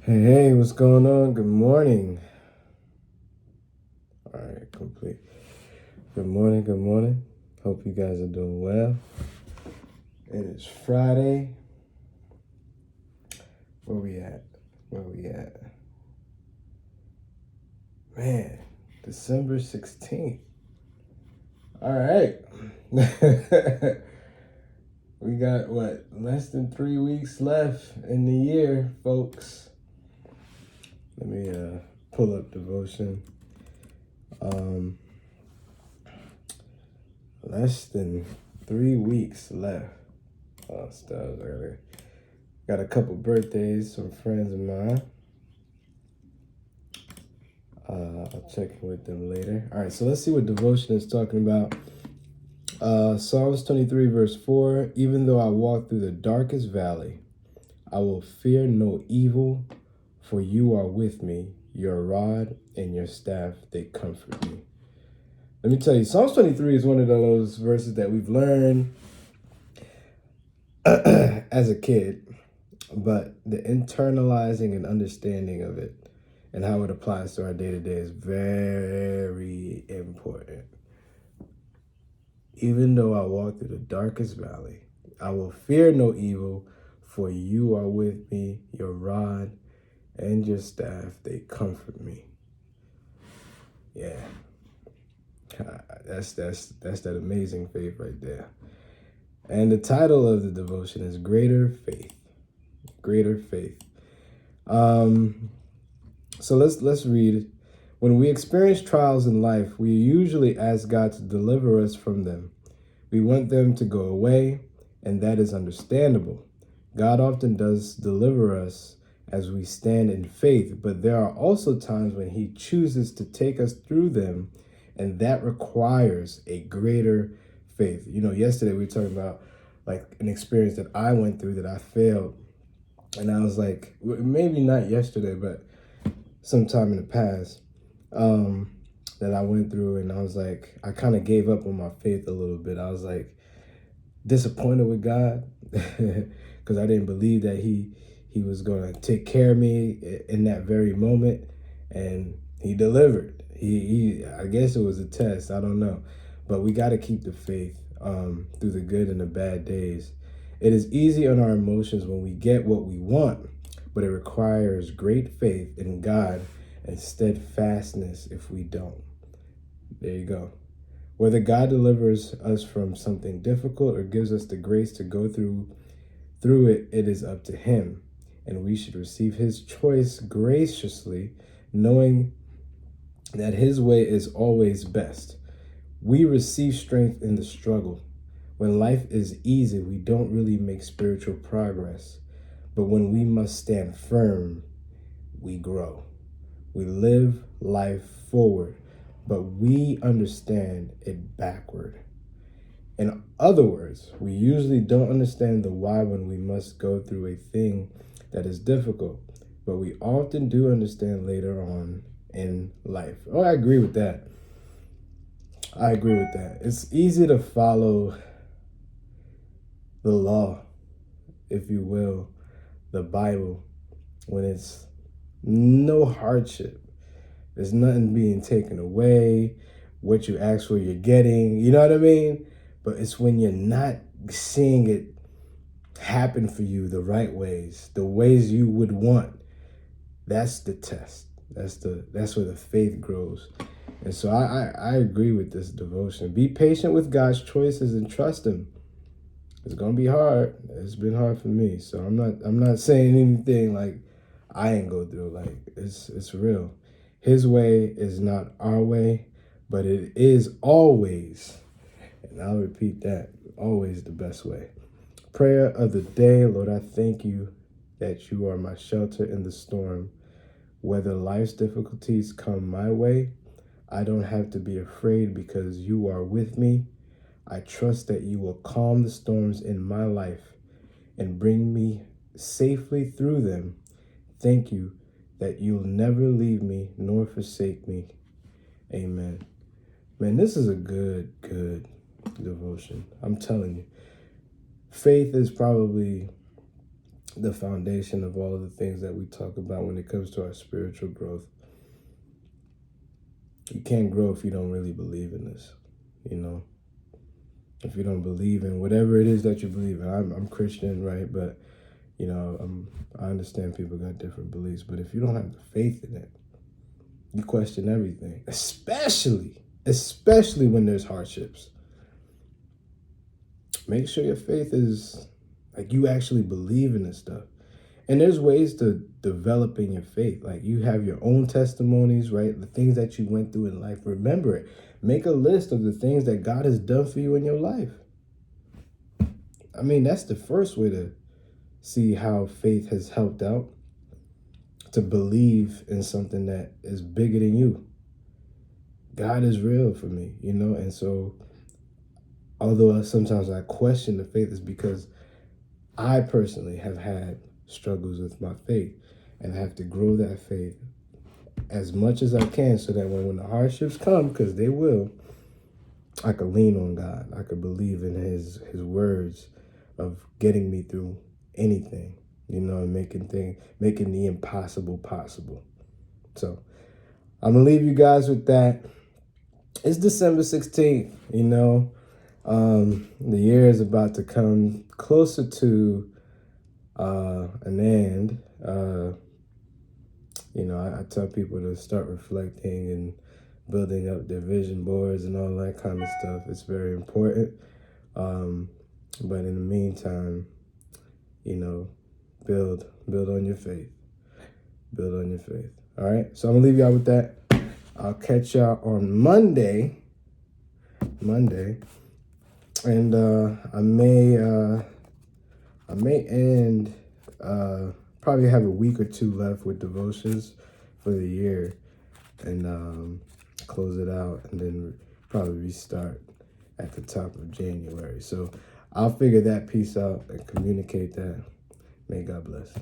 Hey, what's going on? Good morning. All right, complete. Good morning, good morning. Hope you guys are doing well. It is Friday. Where we at? Where we at? Man, December 16th. All right. We got what? Less than 3 weeks left in the year, folks. Let me pull up devotion. Less than 3 weeks left. Oh, stuff earlier. Got a couple birthdays, some friends of mine. I'll check in with them later. All right, so let's see what devotion is talking about. Psalms 23, verse 4. Even though I walk through the darkest valley, I will fear no evil, for you are with me. Your rod and your staff, they comfort me. Let me tell you, Psalms 23 is one of those verses that we've learned as a kid, but the internalizing and understanding of it and how it applies to our day-to-day is very important. Even though I walk through the darkest valley, I will fear no evil, for you are with me. Your rod and your staff, they comfort me. Yeah. That's that amazing faith right there. And the title of the devotion is Greater Faith. Greater Faith. So let's read it. When we experience trials in life, we usually ask God to deliver us from them. We want them to go away, and that is understandable. God often does deliver us as we stand in faith, but there are also times when He chooses to take us through them, and that requires a greater faith. You know, yesterday we were talking about like an experience that I went through that I failed, and I was like, maybe not yesterday, but sometime in the past, that I went through, and I was like, I kind of gave up on my faith a little bit. I was like disappointed with God because I didn't believe that he was going to take care of me in that very moment, and He delivered. He I guess it was a test. I don't know, but we got to keep the faith through the good and the bad days. It is easy on our emotions when we get what we want, but it requires great faith in God and steadfastness if we don't. There you go. Whether God delivers us from something difficult or gives us the grace to go through it, it is up to Him. And we should receive His choice graciously, knowing that His way is always best. We receive strength in the struggle. When life is easy, we don't really make spiritual progress. But when we must stand firm, we grow. We live life forward, but we understand it backward. In other words, we usually don't understand the why when we must go through a thing that is difficult, but we often do understand later on in life. Oh, I agree with that. I agree with that. It's easy to follow the law, if you will, the Bible, when it's no hardship. There's nothing being taken away. What you ask for, you're getting. You know what I mean? But it's when you're not seeing it happen for you the right ways, the ways you would want. That's the test. That's where the faith grows. And so I agree with this devotion. Be patient with God's choices and trust Him. It's gonna be hard. It's been hard for me. So I'm not saying anything like I ain't go through. Like it's real. His way is not our way, but it is always, and I'll repeat that, always the best way. Prayer of the day. Lord, I thank you that you are my shelter in the storm. Whether life's difficulties come my way, I don't have to be afraid because you are with me. I trust that you will calm the storms in my life and bring me safely through them. Thank you that you'll never leave me nor forsake me. Amen. Man, this is a good devotion. I'm telling you. Faith is probably the foundation of all of the things that we talk about when it comes to our spiritual growth. You can't grow if you don't really believe in this, you know. If you don't believe in whatever it is that you believe in. I'm Christian, right? But, you know, I understand people got different beliefs. But if you don't have the faith in it, you question everything, especially when there's hardships. Make sure your faith is like you actually believe in this stuff. And there's ways to developing your faith. Like you have your own testimonies, right? The things that you went through in life. Remember it. Make a list of the things that God has done for you in your life. I mean, that's the first way to see how faith has helped out. To believe in something that is bigger than you. God is real for me, you know? And so, although sometimes I question the faith, is because I personally have had struggles with my faith. And I have to grow that faith as much as I can so that when the hardships come, because they will, I could lean on God. I could believe in his words of getting me through anything, you know, and making the impossible possible. So I'm gonna leave you guys with that. It's December 16th, you know. The year is about to come closer to an end. You know, I tell people to start reflecting and building up their vision boards and all that kind of stuff. It's very important. But in the meantime, you know, build on your faith. Build on your faith. All right. So I'm gonna leave y'all with that. I'll catch y'all on Monday. And I may end, probably have a week or two left with devotions for the year, and close it out, and then probably restart at the top of January. So I'll figure that piece out and communicate that. May God bless.